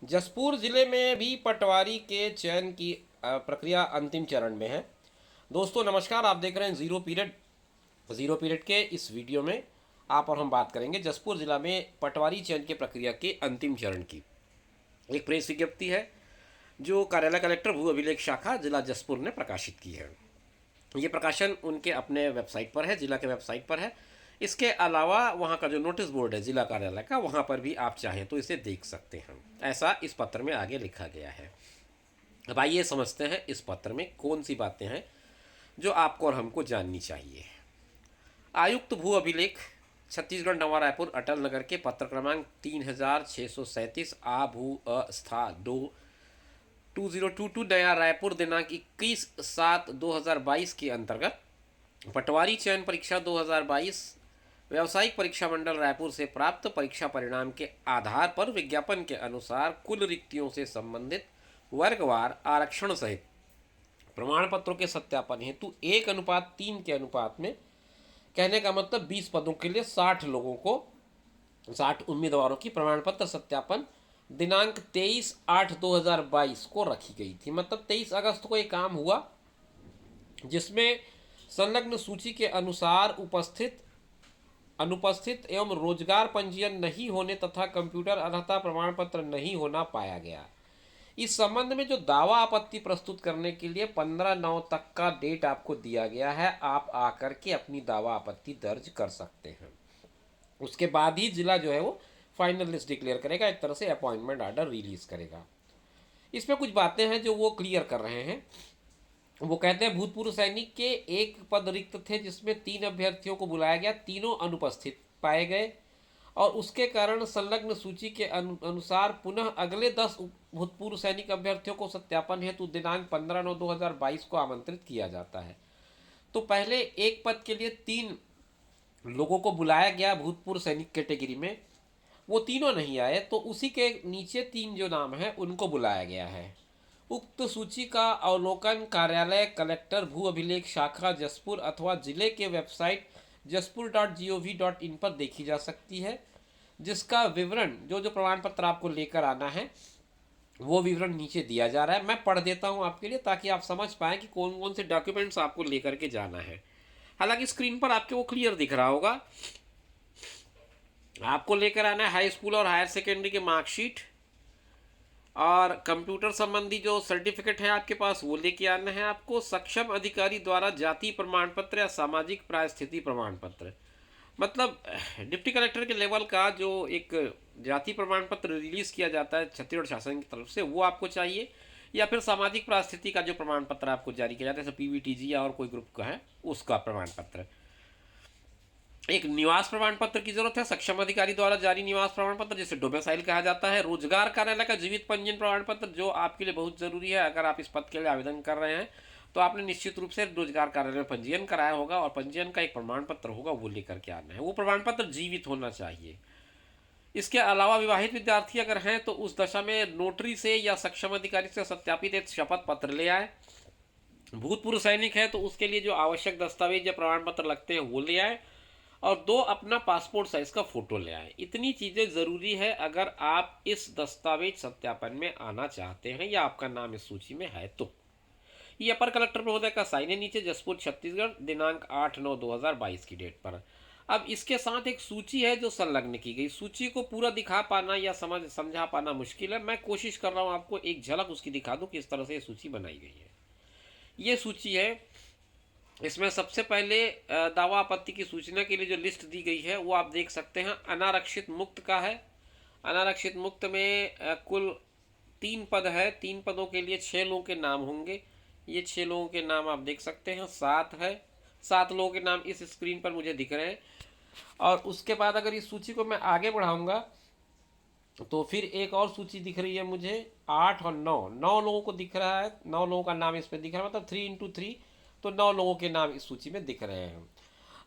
जसपुर जिले में भी पटवारी के चयन की प्रक्रिया अंतिम चरण में है। दोस्तों नमस्कार, आप देख रहे हैं ज़ीरो पीरियड के इस वीडियो में आप और हम बात करेंगे जसपुर जिला में पटवारी चयन की प्रक्रिया के अंतिम चरण की। एक प्रेस विज्ञप्ति है जो कार्यालय कलेक्टर भू अभिलेख शाखा जिला जसपुर ने प्रकाशित की है। ये प्रकाशन उनके अपने वेबसाइट पर है, जिला के वेबसाइट पर है। इसके अलावा वहाँ का जो नोटिस बोर्ड है जिला कार्यालय का, वहाँ पर भी आप चाहें तो इसे देख सकते हैं। ऐसा इस पत्र में आगे लिखा गया है। अब आइए समझते हैं इस पत्र में कौन सी बातें हैं जो आपको और हमको जाननी चाहिए। आयुक्त भू अभिलेख छत्तीसगढ़ नवा रायपुर अटल नगर के पत्र क्रमांक 3637 आ भू अस्था 2022 नया रायपुर दिनांक 21/7/2022 के अंतर्गत पटवारी चयन परीक्षा 2022 व्यावसायिक परीक्षा मंडल रायपुर से प्राप्त परीक्षा परिणाम के आधार पर विज्ञापन के अनुसार कुल रिक्तियों से संबंधित वर्गवार आरक्षण सहित प्रमाण पत्रों के सत्यापन हेतु 1:3 के अनुपात में, कहने का मतलब 20 पदों के लिए 60 उम्मीदवारों की प्रमाण पत्र सत्यापन दिनांक 23/8/2022 को रखी गई थी। मतलब 23 अगस्त को ये काम हुआ, जिसमें संलग्न सूची के अनुसार अनुपस्थित एवं रोजगार पंजीयन नहीं होने तथा कंप्यूटर अर्हता प्रमाण पत्र नहीं होना पाया गया। इस संबंध में जो दावा आपत्ति प्रस्तुत करने के लिए 15/9 तक का डेट आपको दिया गया है, आप आकर के अपनी दावा आपत्ति दर्ज कर सकते हैं। उसके बाद ही जिला जो है वो फाइनल लिस्ट डिक्लेयर करेगा, एक तरह से अपॉइंटमेंट ऑर्डर रिलीज करेगा। इसमें कुछ बातें हैं जो वो क्लियर कर रहे हैं। वो कहते हैं भूतपूर्व सैनिक के एक पद रिक्त थे जिसमें 3 अभ्यर्थियों को बुलाया गया, तीनों अनुपस्थित पाए गए और उसके कारण संलग्न सूची के अनुसार पुनः अगले 10 भूतपूर्व सैनिक अभ्यर्थियों को सत्यापन हेतु दिनांक 15/9/2022 को आमंत्रित किया जाता है। तो पहले एक पद के लिए 3 लोगों को बुलाया गया भूतपूर्व सैनिक कैटेगरी में, वो तीनों नहीं आए, तो उसी के नीचे 3 जो नाम हैं उनको बुलाया गया है। उक्त सूची का अवलोकन कार्यालय कलेक्टर भू अभिलेख शाखा जसपुर अथवा जिले के वेबसाइट jaspur.gov.in पर देखी जा सकती है, जिसका विवरण जो जो प्रमाण पत्र आपको लेकर आना है वो विवरण नीचे दिया जा रहा है। मैं पढ़ देता हूँ आपके लिए ताकि आप समझ पाएँ कि कौन कौन से डॉक्यूमेंट्स आपको लेकर के जाना है। हालांकि स्क्रीन पर आपके वो क्लियर दिख रहा होगा। आपको लेकर आना है हाई स्कूल और हायर सेकेंडरी के मार्कशीट और कंप्यूटर संबंधी जो सर्टिफिकेट है आपके पास वो लेके आना है। आपको सक्षम अधिकारी द्वारा जाति प्रमाण पत्र या सामाजिक परिस्थिति प्रमाण पत्र, मतलब डिप्टी कलेक्टर के लेवल का जो एक जाति प्रमाण पत्र रिलीज किया जाता है छत्तीसगढ़ शासन की तरफ से, वो आपको चाहिए, या फिर सामाजिक परिस्थिति का जो प्रमाण पत्र आपको जारी किया जाता है जैसे पीवीटीजी या और कोई ग्रुप का है उसका प्रमाण पत्र। एक निवास प्रमाण पत्र की जरूरत है, सक्षम अधिकारी द्वारा जारी निवास प्रमाण पत्र जिसे डोमिसाइल कहा जाता है। रोजगार कार्यालय का जीवित पंजीयन प्रमाण पत्र जो आपके लिए बहुत जरूरी है। अगर आप इस पद के लिए आवेदन कर रहे हैं तो आपने निश्चित रूप से रोजगार कार्यालय में पंजीयन कराया होगा और पंजीयन का एक प्रमाण पत्र होगा, वो लेकर के आना है। वो प्रमाण पत्र जीवित होना चाहिए। इसके अलावा विवाहित विद्यार्थी अगर हैं तो उस दशा में नोटरी से या सक्षम अधिकारी से सत्यापित एक शपथ पत्र ले आए। भूतपूर्व सैनिक है तो उसके लिए जो आवश्यक दस्तावेज या प्रमाण पत्र लगते हैं वो ले आए और 2 अपना पासपोर्ट साइज का फोटो ले आए। इतनी चीज़ें ज़रूरी है अगर आप इस दस्तावेज सत्यापन में आना चाहते हैं या आपका नाम इस सूची में है तो। ये अपर कलेक्टर महोदय का साइन है नीचे, जसपुर छत्तीसगढ़ दिनांक 8/9/2022 की डेट पर। अब इसके साथ एक सूची है जो संलग्न की गई। सूची को पूरा दिखा पाना या समझा पाना मुश्किल है। मैं कोशिश कर रहा हूँ आपको एक झलक उसकी दिखा दूँ किस तरह से ये सूची बनाई गई है। ये सूची है, इसमें सबसे पहले दावा आपत्ति की सूचना के लिए जो लिस्ट दी गई है वो आप देख सकते हैं। अनारक्षित मुक्त का है। अनारक्षित मुक्त में कुल 3 पद है। 3 पदों के लिए 6 लोगों के नाम होंगे। ये 6 लोगों के नाम आप देख सकते हैं। 7 है, 7 लोगों के नाम इस स्क्रीन पर मुझे दिख रहे हैं। और उसके बाद अगर इस सूची को मैं आगे बढ़ाऊंगा तो फिर एक और सूची दिख रही है मुझे, 8 और 9 लोगों को दिख रहा है। 9 लोगों का नाम इसमें दिख रहा है, मतलब 3 × 3 तो 9 लोगों के नाम इस सूची में दिख रहे हैं।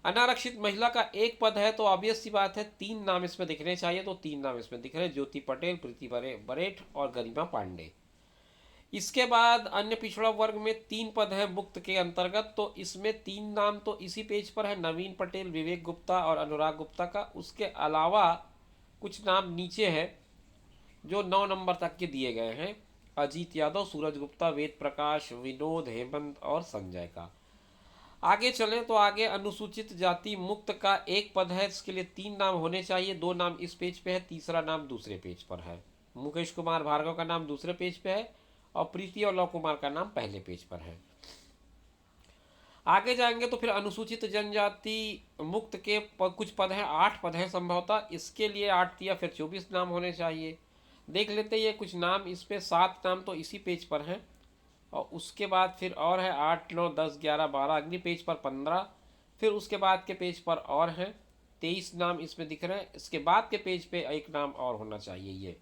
अनारक्षित महिला का एक पद है तो ऑब्वियस सी बात है 3 नाम इसमें दिखने चाहिए, तो 3 नाम इसमें दिख रहे हैं, ज्योति पटेल, प्रीति बरेठ और गरिमा पांडे। इसके बाद अन्य पिछड़ा वर्ग में 3 पद है मुक्त के अंतर्गत, तो इसमें 3 नाम तो इसी पेज पर है, नवीन पटेल, विवेक गुप्ता और अनुराग गुप्ता का। उसके अलावा कुछ नाम नीचे है जो 9 नंबर तक के दिए गए हैं, अजीत यादव, सूरज गुप्ता, वेद प्रकाश, विनोद, हेमंत और संजय का। आगे चलें तो आगे अनुसूचित जाति मुक्त का एक पद है, इसके लिए 3 नाम होने चाहिए। 2 नाम इस पेज पे है, तीसरा नाम दूसरे पेज पर है। मुकेश कुमार भार्गव का नाम दूसरे पेज पे है और प्रीति और लव कुमार का नाम पहले पेज पर है। आगे जाएंगे तो फिर अनुसूचित जनजाति मुक्त के कुछ पद हैं, 8 पद हैं संभवतः, इसके लिए 8 या फिर 24 नाम होने चाहिए। देख लेते ये कुछ नाम, इस पे 7 नाम तो इसी पेज पर हैं और उसके बाद फिर और है 8, 9, 10, 11, 12, अगली पेज पर 15, फिर उसके बाद के पेज पर और हैं 23 नाम इसमें दिख रहे हैं। इसके बाद के पेज पे एक नाम और होना चाहिए ये।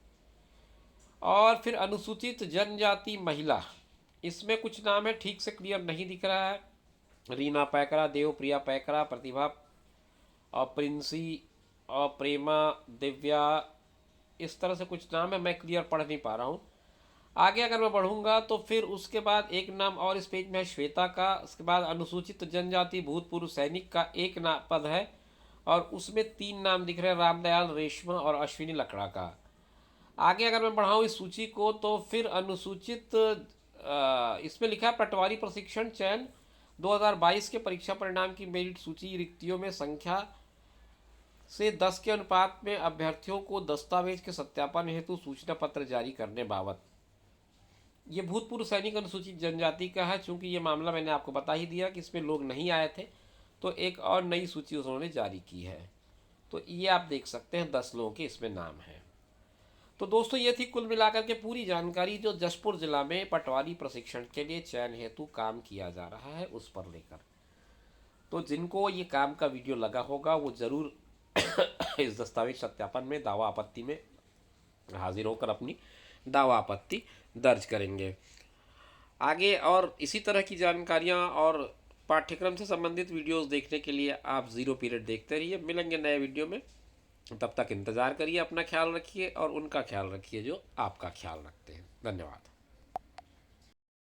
और फिर अनुसूचित जनजाति महिला, इसमें कुछ नाम है ठीक से क्लियर नहीं दिख रहा है। रीना पैकरा, देवप्रिया पैकरा, प्रतिभा और प्रिंसी और प्रेमा, दिव्या, इस तरह से कुछ नाम है, मैं क्लियर पढ़ नहीं पा रहा हूँ। आगे अगर मैं बढ़ूंगा तो फिर उसके बाद एक नाम और इस पेज में है श्वेता का। उसके बाद अनुसूचित जनजाति भूतपूर्व सैनिक का एक पद है और उसमें 3 नाम दिख रहे हैं, रामदयाल, रेशमा और अश्विनी लकड़ा का। आगे अगर मैं बढ़ाऊँ इस सूची को तो फिर अनुसूचित इसमें लिखा है पटवारी प्रशिक्षण चयन 2022 के परीक्षा परिणाम की मेरिट सूची, रिक्तियों में संख्या से 10 के अनुपात में अभ्यर्थियों को दस्तावेज के सत्यापन हेतु सूचना पत्र जारी करने बाबत। ये भूतपूर्व सैनिक अनुसूचित जनजाति का है। चूंकि ये मामला मैंने आपको बता ही दिया कि इसमें लोग नहीं आए थे तो एक और नई सूची उन्होंने जारी की है। तो ये आप देख सकते हैं 10 लोगों के इसमें नाम हैं। तो दोस्तों ये थी कुल मिलाकर के पूरी जानकारी जो जशपुर जिला में पटवारी प्रशिक्षण के लिए चयन हेतु काम किया जा रहा है उस पर लेकर। तो जिनको ये काम का वीडियो लगा होगा वो ज़रूर इस दस्तावेज सत्यापन में दावा आपत्ति में हाजिर होकर अपनी दावा आपत्ति दर्ज करेंगे। आगे और इसी तरह की जानकारियाँ और पाठ्यक्रम से संबंधित वीडियोस देखने के लिए आप ज़ीरो पीरियड देखते रहिए। मिलेंगे नए वीडियो में, तब तक इंतज़ार करिए, अपना ख्याल रखिए और उनका ख्याल रखिए जो आपका ख्याल रखते हैं। धन्यवाद।